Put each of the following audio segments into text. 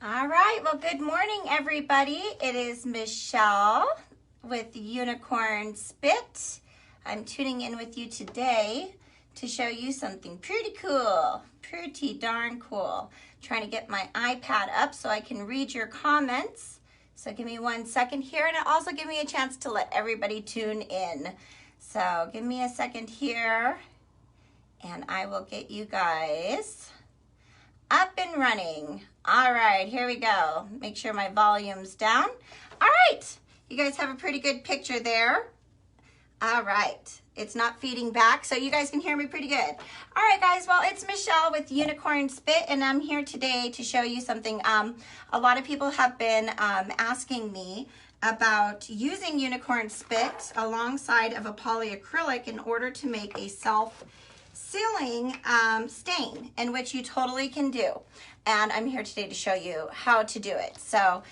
All right, well, good morning, everybody. It is Michelle with Unicorn SPiT. I'm tuning in with you today to show you something pretty cool, pretty darn cool. Trying to get my iPad up so I can read your comments. So give me 1 second here, and also give me a chance to let everybody tune in. So give me a second here, and I will get you guys up and running. All right, here we go. Make sure my volume's down. All right, you guys have a pretty good picture there. All right, it's not feeding back, so you guys can hear me pretty good. All right, guys, well, it's Michelle with Unicorn SPiT, and I'm here today to show you something. A lot of people have been asking me about using Unicorn SPiT alongside of a polyacrylic in order to make a self-sealing stain, in which you totally can do. And I'm here today to show you how to do it. So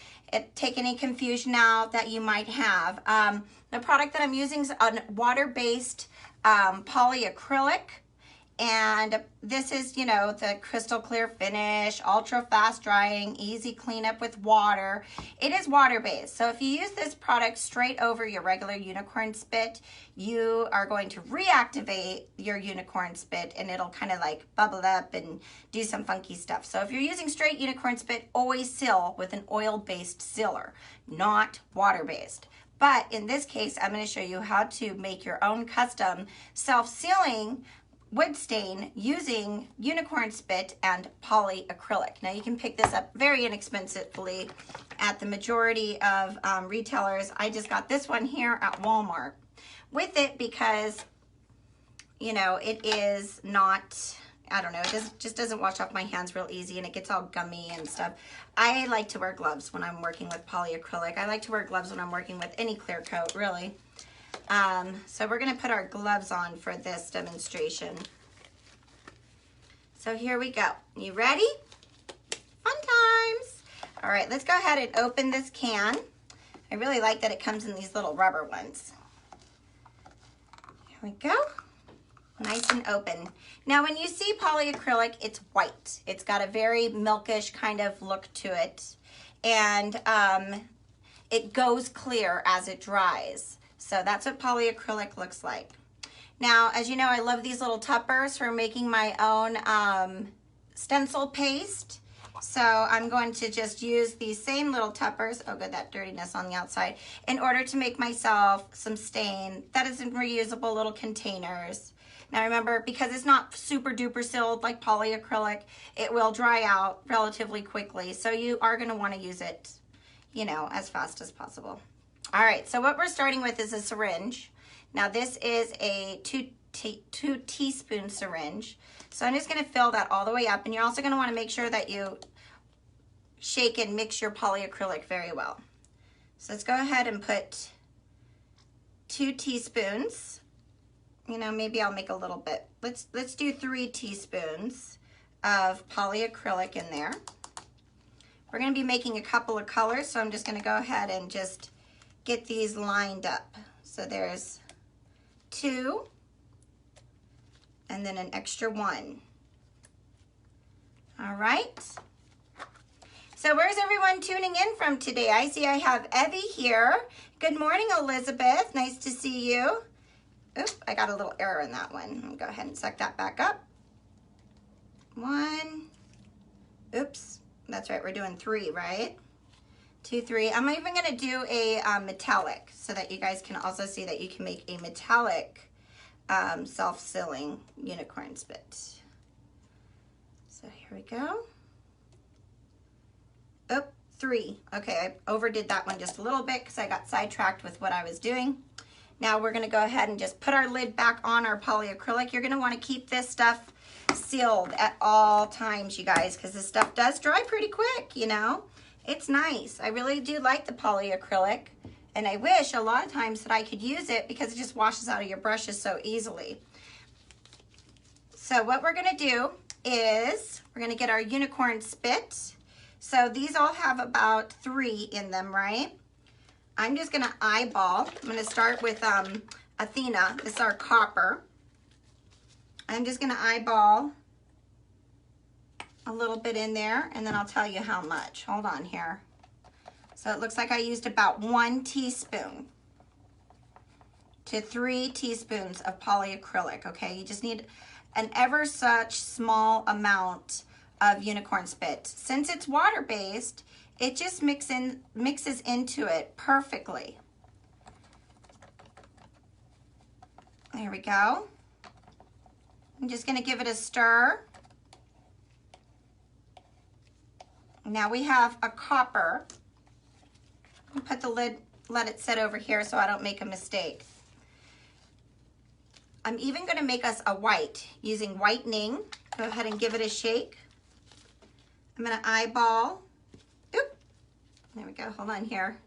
take any confusion out that you might have. The product that I'm using is a water-based polyacrylic. And this is, you know, the crystal clear finish, ultra fast drying, easy cleanup with water. It is water-based. So if you use this product straight over your regular Unicorn SPiT, you are going to reactivate your Unicorn SPiT, and it'll kind of like bubble up and do some funky stuff. So if you're using straight Unicorn SPiT, always seal with an oil-based sealer, not water-based. But in this case, I'm going to show you how to make your own custom self-sealing wood stain using Unicorn SPiT and polyacrylic. Now you can pick this up very inexpensively at the majority of retailers. I just got this one here at Walmart with it because, you know, it is not, I don't know, it just doesn't wash off my hands real easy, and it gets all gummy and stuff. I like to wear gloves when I'm working with polyacrylic. I like to wear gloves when I'm working with any clear coat, really. So we're going to put our gloves on for this demonstration. So here we go. You ready? Fun times. All right, let's go ahead and open this can. I really like that it comes in these little rubber ones. Here we go. Nice and open. Now when you see polyacrylic, it's white. It's got a very milkish kind of look to it. And it goes clear as it dries. So that's what polyacrylic looks like. Now, as you know, I love these little tuppers for making my own stencil paste. So I'm going to just use these same little tuppers, oh good, that dirtiness on the outside, in order to make myself some stain that is in reusable little containers. Now remember, because it's not super duper sealed like polyacrylic, it will dry out relatively quickly. So you are going to want to use it, you know, as fast as possible. All right, so what we're starting with is a syringe. Now this is a two teaspoon syringe. So I'm just gonna fill that all the way up, and you're also gonna wanna make sure that you shake and mix your polyacrylic very well. So let's go ahead and put 2 teaspoons. You know, maybe I'll make a little bit. Let's do 3 teaspoons of polyacrylic in there. We're gonna be making a couple of colors, so I'm just gonna go ahead and just get these lined up. So there's 2 and then an extra 1. All right. So where's everyone tuning in from today? I see I have Evie here. Good morning, Elizabeth. Nice to see you. Oops, I got a little error in that one. I'll go ahead and suck that back up. 1. Oops, that's right. We're doing 3, right? 2, 3. I'm even going to do a metallic so that you guys can also see that you can make a metallic self-sealing Unicorn SPiT. So here we go. Oh, 3. Okay, I overdid that one just a little bit because I got sidetracked with what I was doing. Now we're going to go ahead and just put our lid back on our polyacrylic. You're going to want to keep this stuff sealed at all times, you guys, because this stuff does dry pretty quick, you know. It's nice. I really do like the polyacrylic, and I wish a lot of times that I could use it because it just washes out of your brushes so easily. So what we're going to do is we're going to get our Unicorn SPiT. So these all have about 3 in them, right? I'm just going to eyeball. I'm going to start with Athena. This is our copper. I'm just going to eyeball a little bit in there, and then I'll tell you how much. Hold on here. So it looks like I used about 1 teaspoon to 3 teaspoons of polyacrylic, okay? You just need an ever such small amount of unicorn spit. Since it's water-based, it just mixes into it perfectly. There we go. I'm just gonna give it a stir. Now we have a copper. I'll put the lid, let it sit over here so I don't make a mistake. I'm even gonna make us a white using whitening. Go ahead and give it a shake. I'm gonna eyeball. Oop, there we go, hold on here.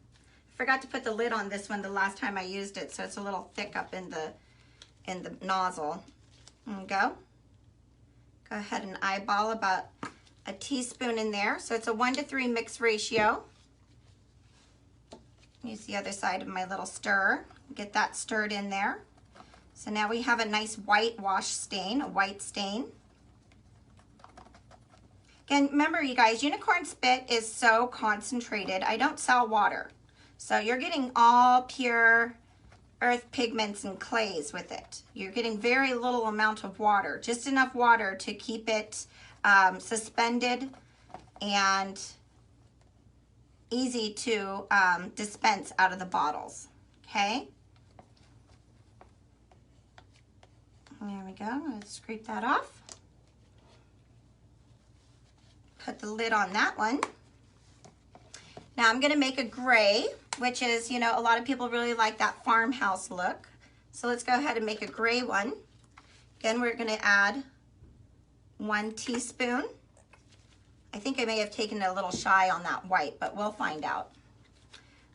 Forgot to put the lid on this one the last time I used it, so it's a little thick up in the nozzle. There we go. Go ahead and eyeball about a teaspoon in there. So it's a 1-to-3 mix ratio. Use the other side of my little stir. Get that stirred in there. So now we have a nice white wash stain, a white stain. Again, remember you guys, unicorn spit is so concentrated. I don't sell water. So you're getting all pure earth pigments and clays with it. You're getting very little amount of water, just enough water to keep it suspended and easy to dispense out of the bottles, okay? There we go, let's scrape that off. Put the lid on that one. Now I'm gonna make a gray, which is, you know, a lot of people really like that farmhouse look. So let's go ahead and make a gray one. Again, we're gonna add 1 teaspoon. I think I may have taken a little shy on that white, but we'll find out.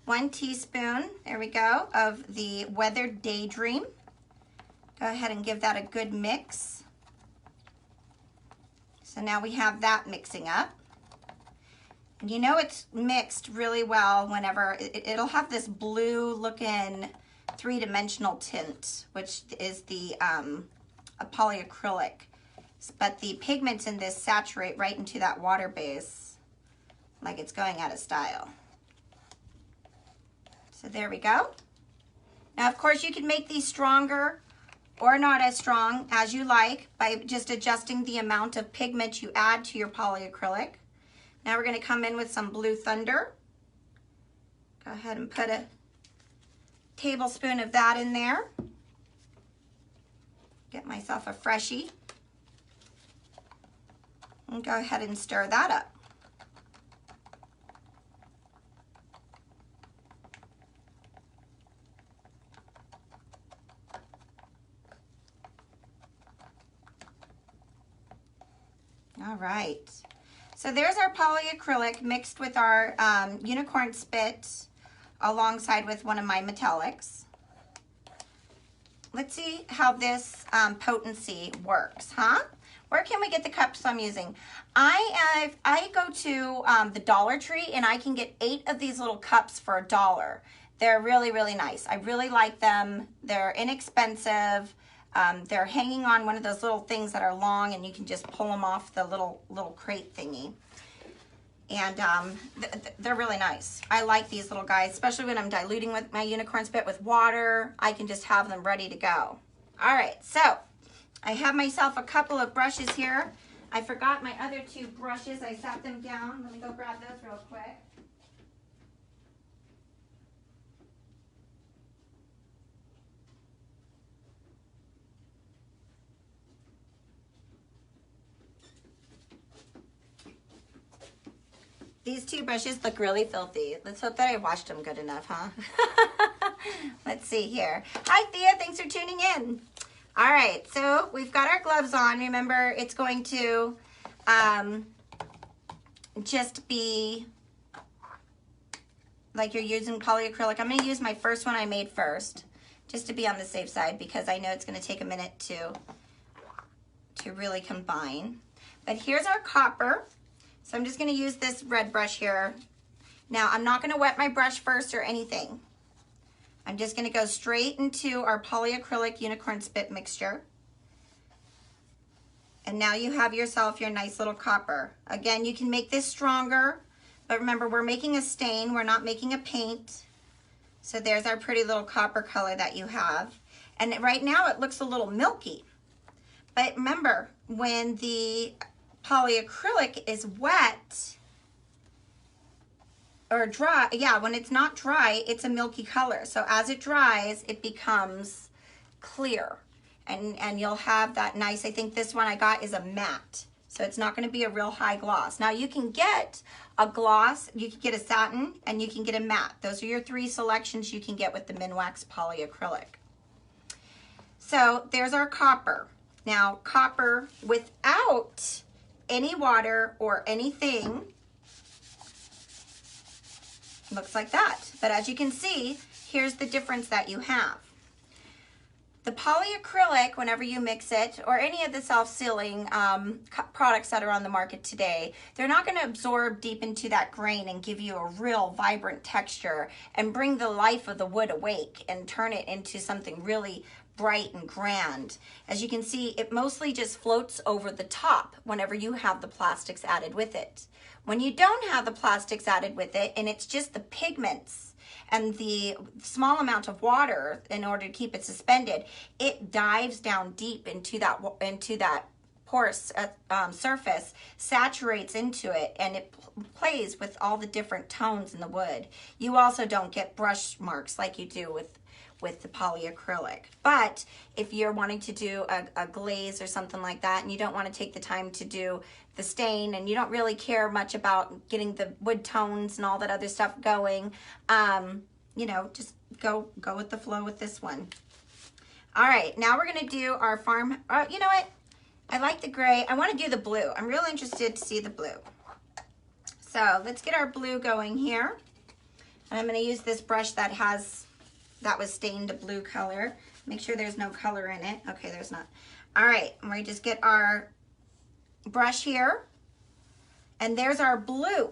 1 teaspoon, there we go, of the Weathered Daydream. Go ahead and give that a good mix. So now we have that mixing up. And you know it's mixed really well whenever it'll have this blue looking 3-dimensional tint, which is the a polyacrylic. But the pigments in this saturate right into that water base like it's going out of style. So there we go. Now of course you can make these stronger or not as strong as you like by just adjusting the amount of pigment you add to your polyacrylic. Now we're going to come in with some Blue Thunder. Go ahead and put a tablespoon of that in there. Get myself a freshie. And go ahead and stir that up. All right. So there's our polyacrylic mixed with our unicorn spit alongside with one of my metallics. Let's see how this potency works, huh? Where can we get the cups I'm using? I go to the Dollar Tree and I can get 8 of these little cups for $1. They're really, really nice. I really like them. They're inexpensive. They're hanging on one of those little things that are long and you can just pull them off the little crate thingy. And they're really nice. I like these little guys, especially when I'm diluting with my unicorn spit with water. I can just have them ready to go. All right, so I have myself a couple of brushes here. I forgot my other 2 brushes. I sat them down. Let me go grab those real quick. These 2 brushes look really filthy. Let's hope that I washed them good enough, huh? Let's see here. Hi, Thea. Thanks for tuning in. All right, so we've got our gloves on. Remember, it's going to just be like you're using polyacrylic. I'm going to use my first one I made first, just to be on the safe side, because I know it's going to take a minute to really combine. But here's our copper. So I'm just going to use this red brush here. Now, I'm not going to wet my brush first or anything. I'm just going to go straight into our polyacrylic unicorn spit mixture. And now you have yourself your nice little copper. Again, you can make this stronger, but remember, we're making a stain, we're not making a paint. So there's our pretty little copper color that you have. And right now it looks a little milky. But remember, when the polyacrylic is wet or dry, yeah, when it's not dry, it's a milky color. So as it dries, it becomes clear. And you'll have that nice, I think this one I got is a matte. So it's not gonna be a real high gloss. Now you can get a gloss, you can get a satin, and you can get a matte. Those are your three selections you can get with the Minwax polyacrylic. So there's our copper. Now copper without any water or anything looks like that. But as you can see, here's the difference that you have. The polyacrylic, whenever you mix it, or any of the self-sealing products that are on the market today, they're not going to absorb deep into that grain and give you a real vibrant texture and bring the life of the wood awake and turn it into something really bright and grand. As you can see, it mostly just floats over the top whenever you have the plastics added with it. When you don't have the plastics added with it and it's just the pigments and the small amount of water in order to keep it suspended, it dives down deep into that porous surface, saturates into it, and it plays with all the different tones in the wood. You also don't get brush marks like you do with the polyacrylic. But if you're wanting to do a glaze or something like that, and you don't want to take the time to do the stain, and you don't really care much about getting the wood tones and all that other stuff going, you know, just go with the flow with this one. All right, now we're gonna do our farm, you know what? I like the gray. I want to do the blue. I'm real interested to see the blue. So let's get our blue going here. And I'm gonna use this brush that was stained a blue color. Make sure there's no color in it. Okay, there's not. All right, and we just get our brush here, and there's our blue.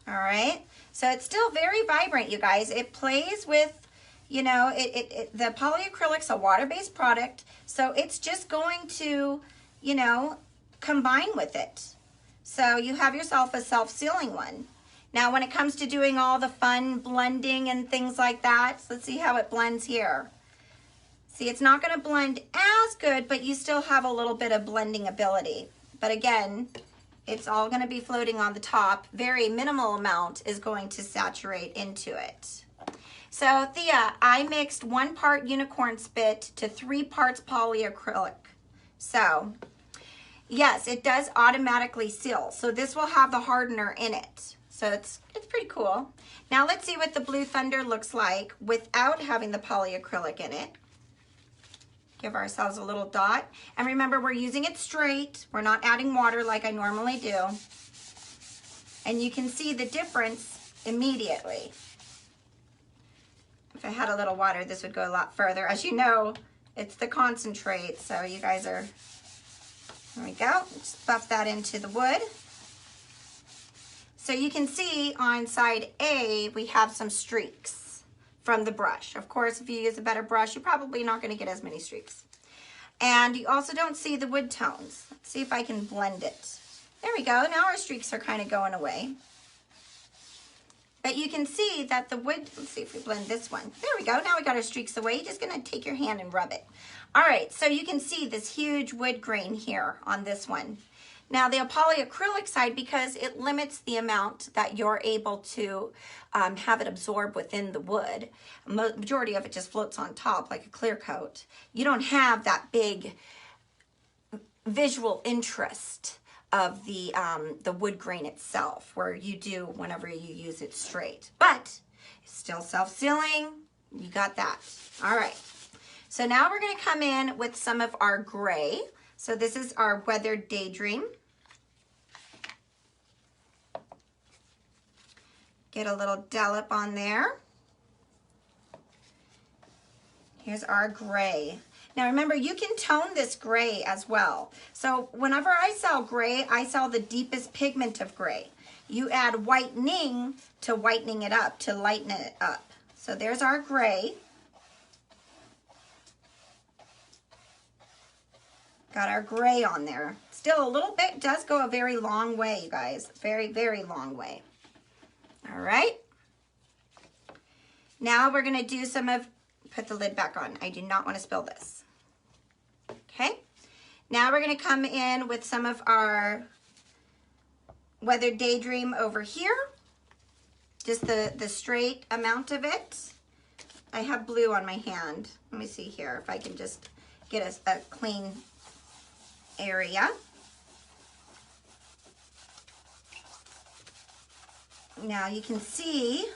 All right, so it's still very vibrant, you guys. It plays with, you know, the polyacrylic's a water-based product, so it's just going to, you know, combine with it. So you have yourself a self-sealing one. Now, when it comes to doing all the fun blending and things like that, let's see how it blends here. See, it's not going to blend as good, but you still have a little bit of blending ability. But again, it's all going to be floating on the top. Very minimal amount is going to saturate into it. So, Thea, I mixed 1 part unicorn spit to 3 parts polyacrylic. So, yes, it does automatically seal. So this will have the hardener in it. So it's pretty cool. Now let's see what the Blue Thunder looks like without having the polyacrylic in it. Give ourselves a little dot. And remember, we're using it straight. We're not adding water like I normally do. And you can see the difference immediately. If I had a little water, this would go a lot further. As you know, it's the concentrate. So you guys are, there we go. Just buff that into the wood. So you can see on side A, we have some streaks from the brush. Of course, if you use a better brush, you're probably not going to get as many streaks. And you also don't see the wood tones. Let's see if I can blend it. There we go. Now our streaks are kind of going away. But you can see that the wood, let's see if we blend this one. There we go. Now we got our streaks away. You're just going to take your hand and rub it. All right, so you can see this huge wood grain here on this one. Now the polyacrylic side, because it limits the amount that you're able to have it absorb within the wood, majority of it just floats on top like a clear coat. You don't have that big visual interest of the wood grain itself, where you do whenever you use it straight. But it's still self-sealing. You got that. All right. So now we're going to come in with some of our gray. So this is our Weathered Daydream. Get a little dollop on there. Here's our gray. Now remember, you can tone this gray as well. So whenever I sell gray, I sell the deepest pigment of gray. You add whitening to whitening it up, to lighten it up. So there's our gray. got our gray on there. Still a little bit, does go a very long way, you guys. Very, very long way. All right. Now we're gonna do put the lid back on. I do not want to spill this. Okay. Now we're gonna come in with some of our Weathered Daydream over here. Just the straight amount of it. I have blue on my hand. Let me see here if I can just get a clean area. Now you can see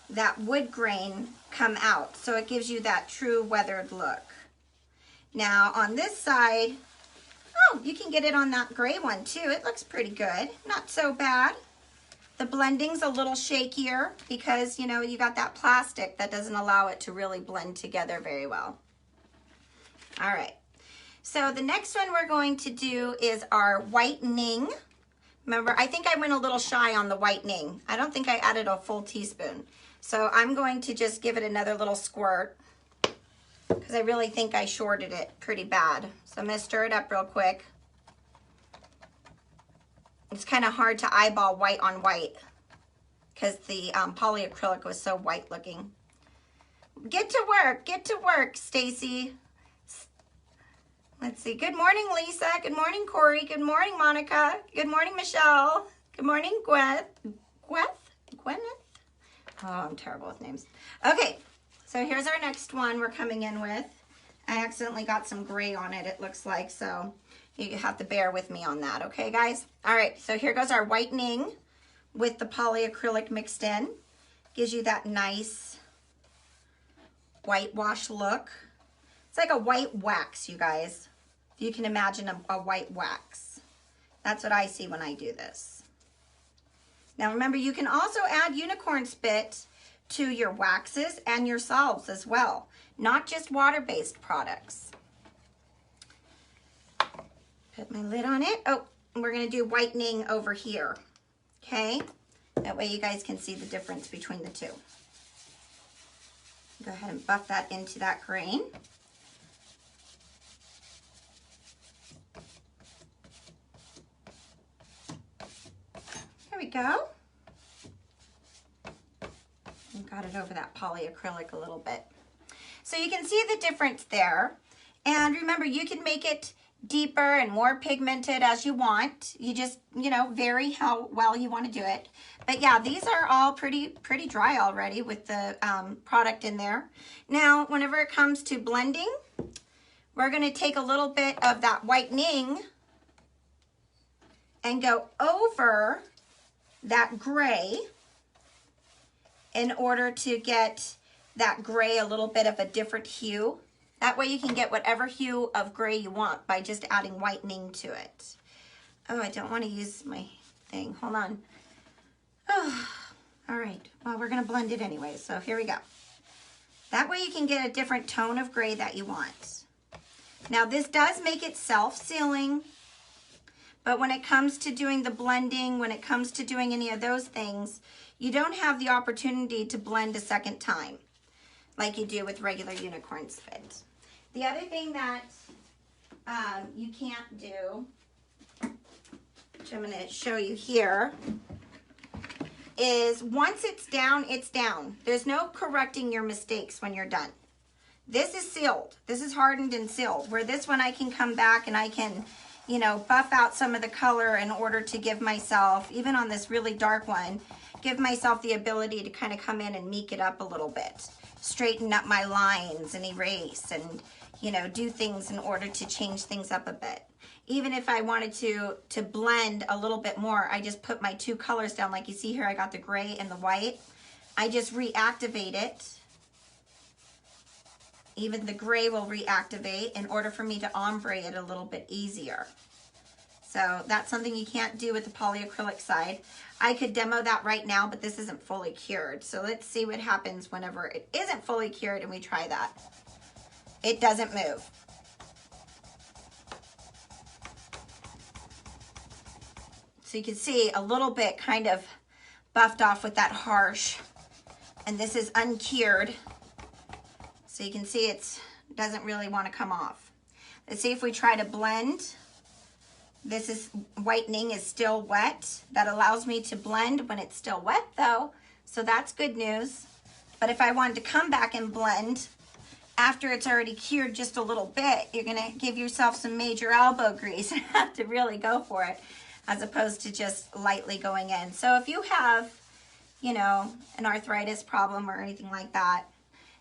that wood grain come out, so it gives you that true weathered look. Now on this side, oh, you can get it on that gray one too. It looks pretty good, not so bad. The blending's a little shakier because, you know, you got that plastic that doesn't allow it to really blend together very well. All right, so the next one we're going to do is our Whitening. Remember, I think I went a little shy on the Whitening. I don't think I added a full teaspoon. So I'm going to just give it another little squirt because I really think I shorted it pretty bad. So I'm gonna stir it up real quick. It's kind of hard to eyeball white on white because the polyacrylic was so white looking. Get to work, Stacy. Let's see. Good morning, Lisa. Good morning, Corey. Good morning, Monica. Good morning, Michelle. Good morning, Gwyneth. Oh, I'm terrible with names. Okay, so here's our next one we're coming in with. I accidentally got some gray on it, it looks like, so you have to bear with me on that, okay, guys? All right, so here goes our Whitening with the polyacrylic mixed in. Gives you that nice whitewash look. It's like a white wax, you guys. If you can imagine a white wax. That's what I see when I do this. Now remember, you can also add unicorn spit to your waxes and your salves as well, not just water-based products. Put my lid on it. Oh, and we're gonna do Whitening over here, okay? That way you guys can see the difference between the two. Go ahead and buff that into that grain. There we go. And got it over that polyacrylic a little bit. So you can see the difference there. And remember, you can make it deeper and more pigmented as you want. You just, you know, vary how well you want to do it. But yeah, these are all pretty dry already with the product in there. Now, whenever it comes to blending, we're going to take a little bit of that Whitening and go over that gray in order to get that gray a little bit of a different hue. That way you can get whatever hue of gray you want by just adding Whitening to it. Oh, I don't want to use my thing. Hold on. Oh, all right. Well, we're going to blend it anyway, so here we go. That way you can get a different tone of gray that you want. Now, this does make it self-sealing, but when it comes to doing the blending, when it comes to doing any of those things, you don't have the opportunity to blend a second time like you do with regular unicorn spit. The other thing that you can't do, which I'm going to show you here, is once it's down, it's down. There's no correcting your mistakes when you're done. This is sealed. This is hardened and sealed. Where this one I can come back and I can, you know, buff out some of the color in order to give myself, even on this really dark one, give myself the ability to kind of come in and meek it up a little bit. Straighten up my lines and erase and, you know, do things in order to change things up a bit. Even if I wanted to blend a little bit more, I just put my two colors down. Like you see here, I got the gray and the white. I just reactivate it. Even the gray will reactivate in order for me to ombre it a little bit easier. So that's something you can't do with the polyacrylic side. I could demo that right now, but this isn't fully cured. So let's see what happens whenever it isn't fully cured and we try that. It doesn't move. So you can see a little bit kind of buffed off with that harsh. And this is uncured. So you can see it doesn't really want to come off. Let's see if we try to blend. This is whitening is still wet. That allows me to blend when it's still wet though, so that's good news. But if I wanted to come back and blend after it's already cured just a little bit, you're gonna give yourself some major elbow grease and have to really go for it, as opposed to just lightly going in. So if you have, you know, an arthritis problem or anything like that,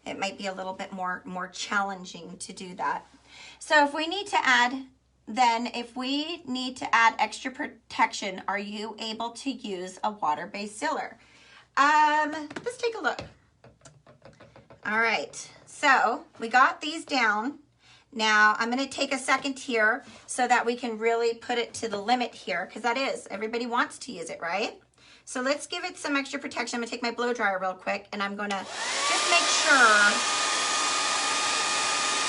it might be a little bit more challenging to do that. So if we need to add, if we need to add extra protection, are you able to use a water-based sealer? Let's take a look. All right, so we got these down. Now I'm going to take a second here so that we can really put it to the limit here, because that is, everybody wants to use it, right? So let's give it some extra protection. I'm going to take my blow dryer real quick, and I'm going to just make sure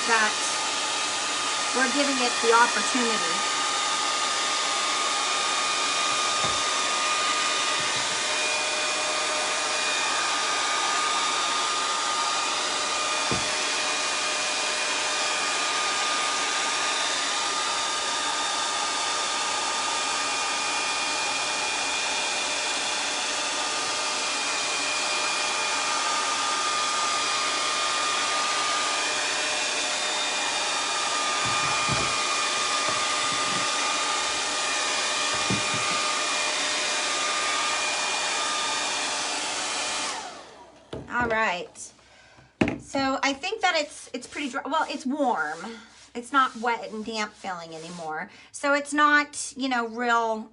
that we're giving it the opportunity. All right, so I think that it's pretty dry. Well, it's warm. It's not wet and damp feeling anymore. So it's not, you know, real,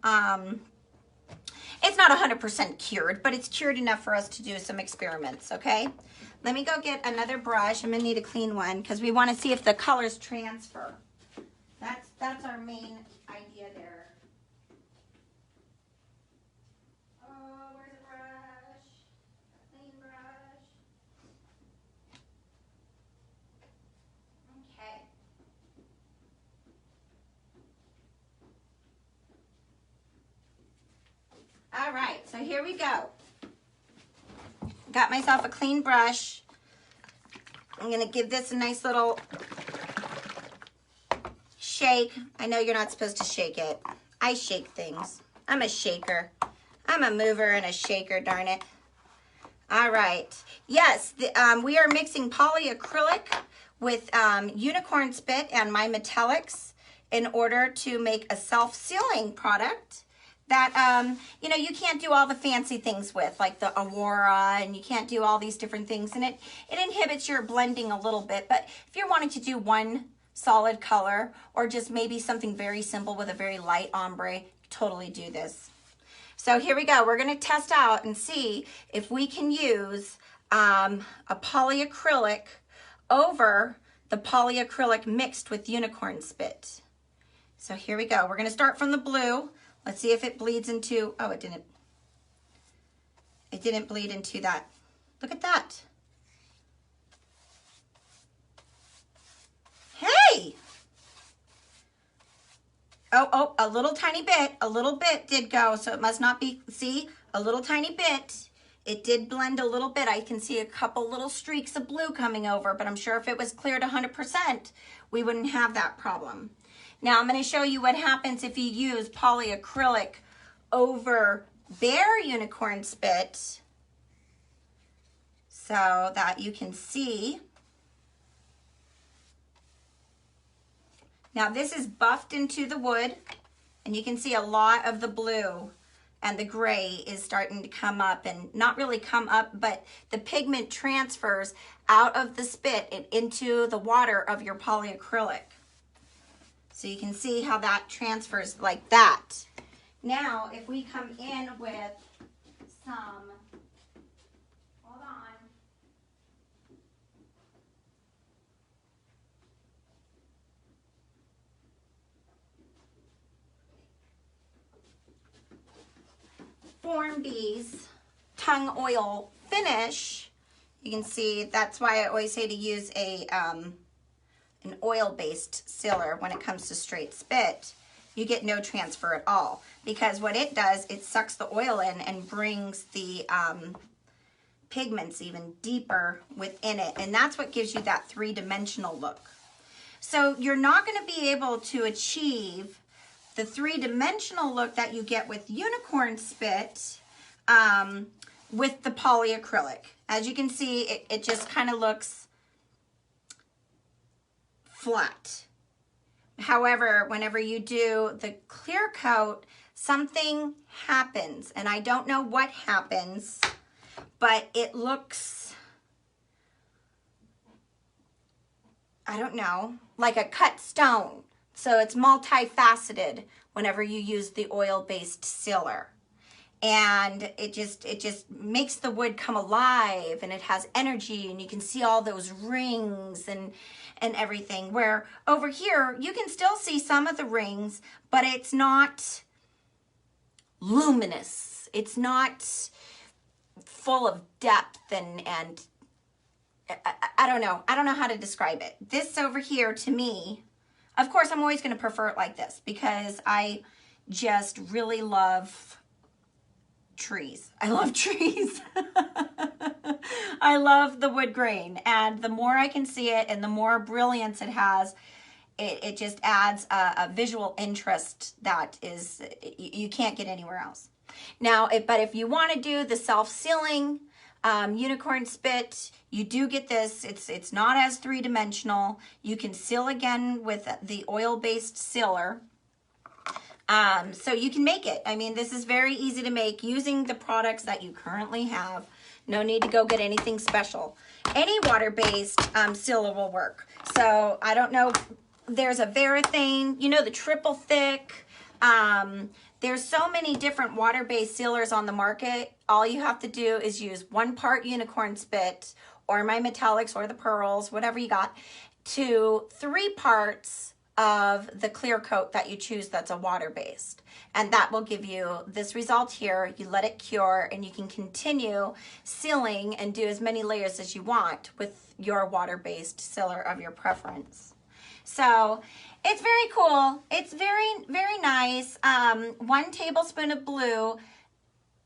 it's not 100% cured, but it's cured enough for us to do some experiments, okay? Let me go get another brush. I'm gonna need a clean one because we wanna see if the colors transfer. That's our main idea there. All right, so here we go. Got myself a clean brush. I'm gonna give this a nice little shake. I know you're not supposed to shake it. I shake things. I'm a shaker. I'm a mover and a shaker, darn it. All right, yes, we are mixing polyacrylic with unicorn spit and my metallics in order to make a self-sealing product that, you know, you can't do all the fancy things with, like the Aurora, and you can't do all these different things, and it inhibits your blending a little bit. But if you're wanting to do one solid color or just maybe something very simple with a very light ombre, totally do this. So here we go. We're going to test out and see if we can use a polyacrylic over the polyacrylic mixed with unicorn spit. So here we go. We're going to start from the blue. Let's see if it bleeds into, oh, it didn't. It didn't bleed into that. Look at that. Hey! Oh, a little tiny bit did go, so it must not be, see, a little tiny bit. It did blend a little bit. I can see a couple little streaks of blue coming over, but I'm sure if it was cleared 100%, we wouldn't have that problem. Now I'm going to show you what happens if you use polyacrylic over bare unicorn spit so that you can see. Now this is buffed into the wood, and you can see a lot of the blue and the gray is starting to come up, and not really come up, but the pigment transfers out of the spit and into the water of your polyacrylic. So you can see how that transfers like that. Now, if we come in with some, hold on. Form B's Tung Oil Finish, you can see that's why I always say to use a an oil-based sealer when it comes to straight spit. You get no transfer at all, because what it does, it sucks the oil in and brings the pigments even deeper within it, and that's what gives you that three-dimensional look. So you're not going to be able to achieve the three-dimensional look that you get with Unicorn Spit with the polyacrylic. As you can see, it just kind of looks flat. However, whenever you do the clear coat, something happens, and I don't know what happens, but it looks, I don't know, like a cut stone. So it's multifaceted whenever you use the oil-based sealer. And it just makes the wood come alive, and it has energy, and you can see all those rings and everything. Where over here, you can still see some of the rings, but it's not luminous. It's not full of depth and I don't know. I don't know how to describe it. This over here, to me, of course, I'm always going to prefer it like this because I just really love trees. I love trees. I love the wood grain, and the more I can see it and the more brilliance it has, it just adds a visual interest that is, you can't get anywhere else. Now, but if you want to do the self-sealing Unicorn Spit, you do get this. It's not as three-dimensional. You can seal again with the oil-based sealer. So you can make it. I mean, this is very easy to make using the products that you currently have. No need to go get anything special. Any water-based sealer will work. So I don't know. There's a Varathane, you know, the triple thick. There's so many different water-based sealers on the market. All you have to do is use 1 part Unicorn Spit or my metallics or the pearls, whatever you got, to 3 parts of the clear coat that you choose that's a water-based. And that will give you this result here. You let it cure, and you can continue sealing and do as many layers as you want with your water-based sealer of your preference. So it's very cool. It's very, very nice. 1 tablespoon of blue,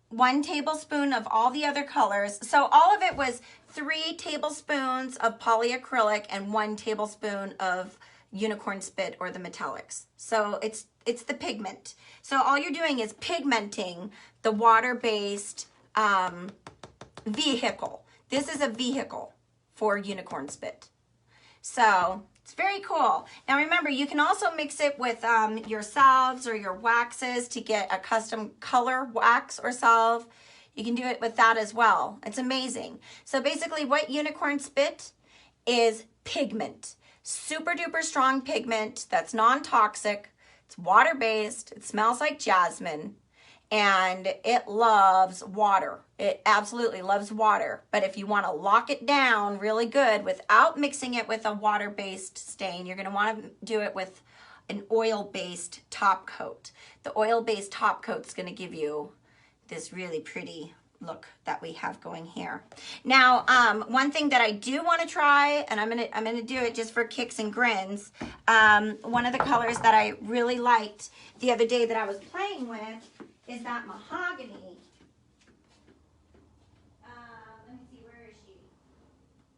1 tablespoon of all the other colors. So all of it was 3 tablespoons of polyacrylic and 1 tablespoon of Unicorn Spit or the metallics. So it's the pigment. So all you're doing is pigmenting the water-based vehicle. This is a vehicle for Unicorn Spit. So it's very cool. Now remember, you can also mix it with your salves or your waxes to get a custom color wax or salve. You can do it with that as well. It's amazing. So basically what Unicorn Spit is pigment. Super duper strong pigment that's non-toxic. It's water-based. It smells like jasmine, and it loves water. It absolutely loves water. But if you want to lock it down really good without mixing it with a water-based stain, you're going to want to do it with an oil-based top coat. The oil-based top coat is going to give you this really pretty look that we have going here. Now, one thing that I do want to try, and I'm gonna do it just for kicks and grins. One of the colors that I really liked the other day that I was playing with is that mahogany. Let me see, where is she?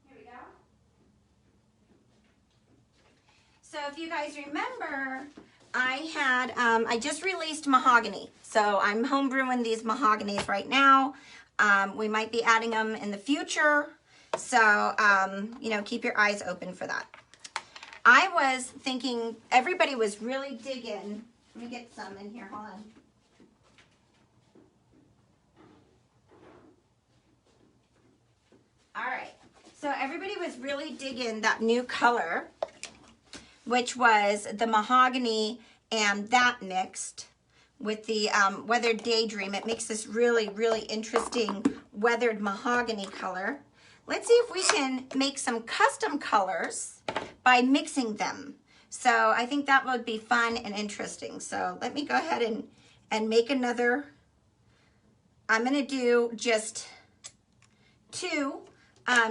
Here we go. So if you guys remember, I just released mahogany. So I'm home brewing these mahoganies right now. We might be adding them in the future. So, you know, keep your eyes open for that. I was thinking everybody was really digging. Let me get some in here, hold on. All right, so everybody was really digging that new color, which was the mahogany and that mixed with the Weathered Daydream. It makes this really, really interesting weathered mahogany color. Let's see if we can make some custom colors by mixing them. So I think that would be fun and interesting. So let me go ahead and make another. I'm gonna do just 2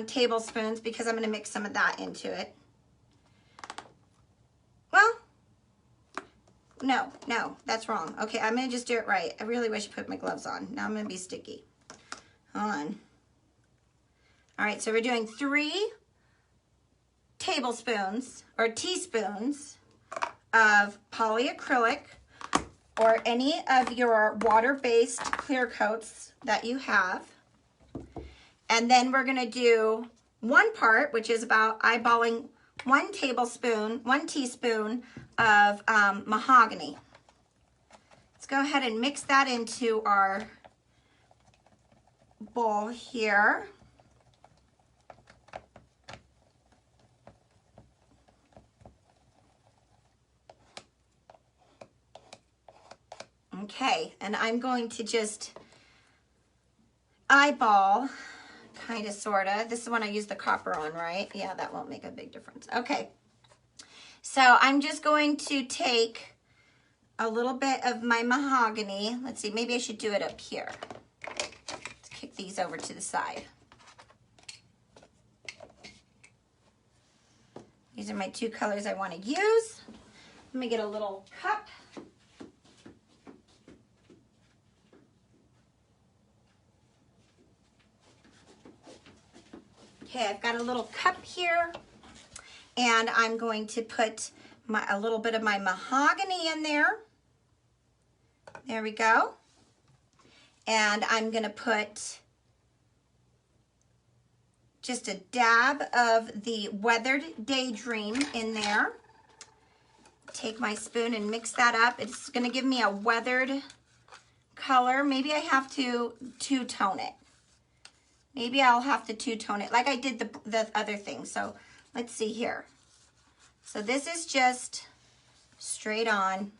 tablespoons because I'm gonna mix some of that into it. Well, no, that's wrong. Okay, I'm gonna just do it right. I really wish I put my gloves on. Now I'm gonna be sticky. Hold on. All right, so we're doing 3 tablespoons or teaspoons of polyacrylic or any of your water-based clear coats that you have. And then we're gonna do 1 part, which is about eyeballing 1 teaspoon of mahogany. Let's go ahead and mix that into our bowl here. Okay, and I'm going to just eyeball, kind of, sort of. This is when I use the copper on, right? Yeah, that won't make a big difference. Okay, so I'm just going to take a little bit of my mahogany. Let's see, maybe I should do it up here. Let's kick these over to the side. These are my 2 colors I want to use. Let me get a little cup. Okay, I've got a little cup here, and I'm going to put a little bit of my mahogany in there. There we go. And I'm going to put just a dab of the Weathered Daydream in there. Take my spoon and mix that up. It's going to give me a weathered color. Maybe I have to two-tone it. Maybe I'll have to two-tone it like I did the other thing. So let's see here. So this is just straight on.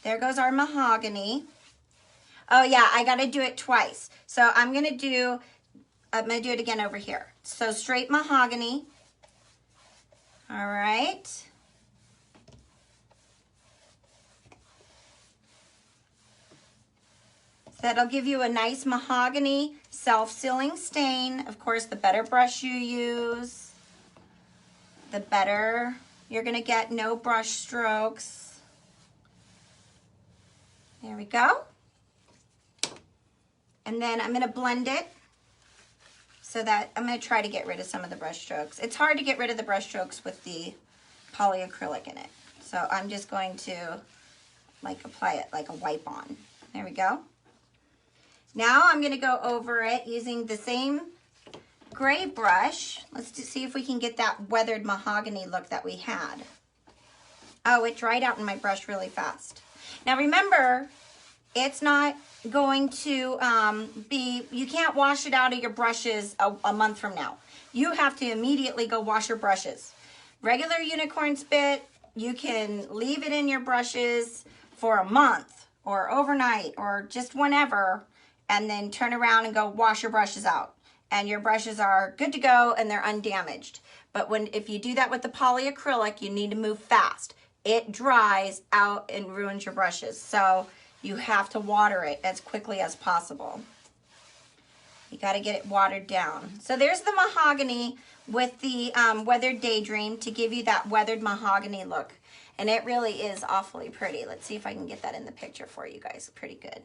There goes our mahogany. Oh yeah, I gotta do it twice. So I'm gonna do it again over here. So straight mahogany. All right. That'll give you a nice mahogany self-sealing stain. Of course, the better brush you use, the better you're gonna get, no brush strokes. There we go. And then I'm gonna blend it so that I'm gonna try to get rid of some of the brush strokes. It's hard to get rid of the brush strokes with the polyacrylic in it. So I'm just going to like apply it like a wipe on. There we go. Now I'm going to go over it using the same gray brush. Let's just see if we can get that weathered mahogany look that we had. Oh, it dried out in my brush really fast. Now remember, it's not going to you can't wash it out of your brushes a month from now. You have to immediately go wash your brushes. Regular unicorn spit, you can leave it in your brushes for a month or overnight or just whenever, and then turn around and go wash your brushes out. And your brushes are good to go and they're undamaged. But if you do that with the polyacrylic, you need to move fast. It dries out and ruins your brushes. So you have to water it as quickly as possible. You got to get it watered down. So there's the mahogany with the Weathered Daydream to give you that weathered mahogany look. And it really is awfully pretty. Let's see if I can get that in the picture for you guys. Pretty good.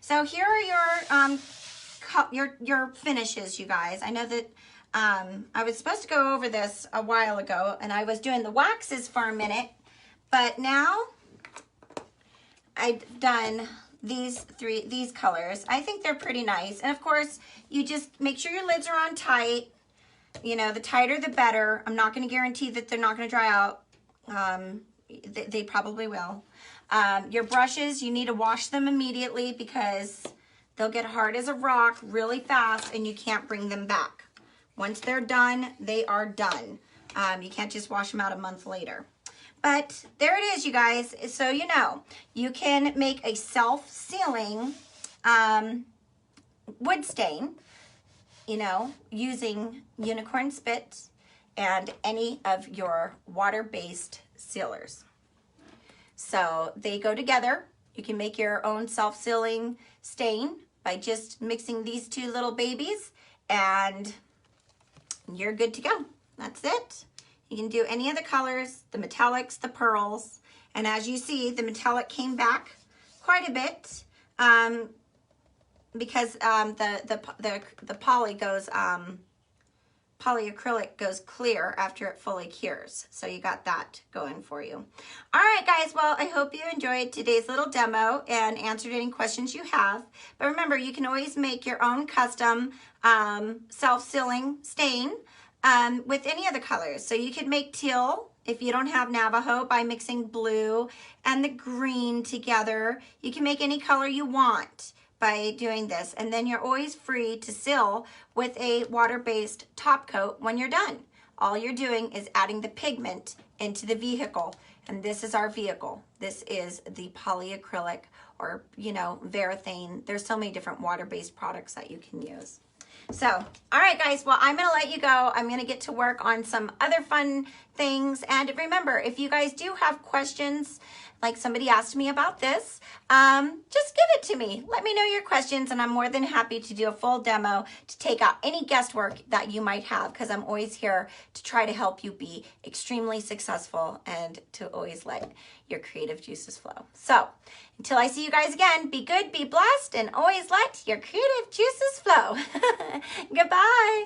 So here are your finishes, you guys. I know that I was supposed to go over this a while ago, and I was doing the waxes for a minute, but now I've done these colors. I think they're pretty nice. And of course, you just make sure your lids are on tight. You know, the tighter the better. I'm not going to guarantee that they're not going to dry out. They probably will. Your brushes, you need to wash them immediately because they'll get hard as a rock really fast and you can't bring them back. Once they're done, they are done. You can't just wash them out a month later. But there it is, you guys. So you know, you can make a self-sealing wood stain, you know, using unicorn spit and any of your water-based sealers. So they go together. You can make your own self-sealing stain by just mixing these 2 little babies and you're good to go. That's it. You can do any of the colors, the metallics, the pearls, and as you see, the metallic came back quite a bit. because the poly goes polyacrylic goes clear after it fully cures. So you got that going for you. All right, guys. Well, I hope you enjoyed today's little demo and answered any questions you have. But remember, you can always make your own custom self-sealing stain with any of the colors. So you could make teal if you don't have Navajo by mixing blue and the green together. You can make any color you want by doing this, and then you're always free to seal with a water-based top coat when you're done. All you're doing is adding the pigment into the vehicle, and this is our vehicle. This is the polyacrylic, or Varathane. There's so many different water-based products that you can use. So, all right, guys, well, I'm going to let you go. I'm going to get to work on some other fun things. And remember, if you guys do have questions, like somebody asked me about this, just give it to me. Let me know your questions, and I'm more than happy to do a full demo to take out any guesswork that you might have, because I'm always here to try to help you be extremely successful and to always let your creative juices flow. So, until I see you guys again, be good, be blessed, and always let your creative juices flow. Goodbye.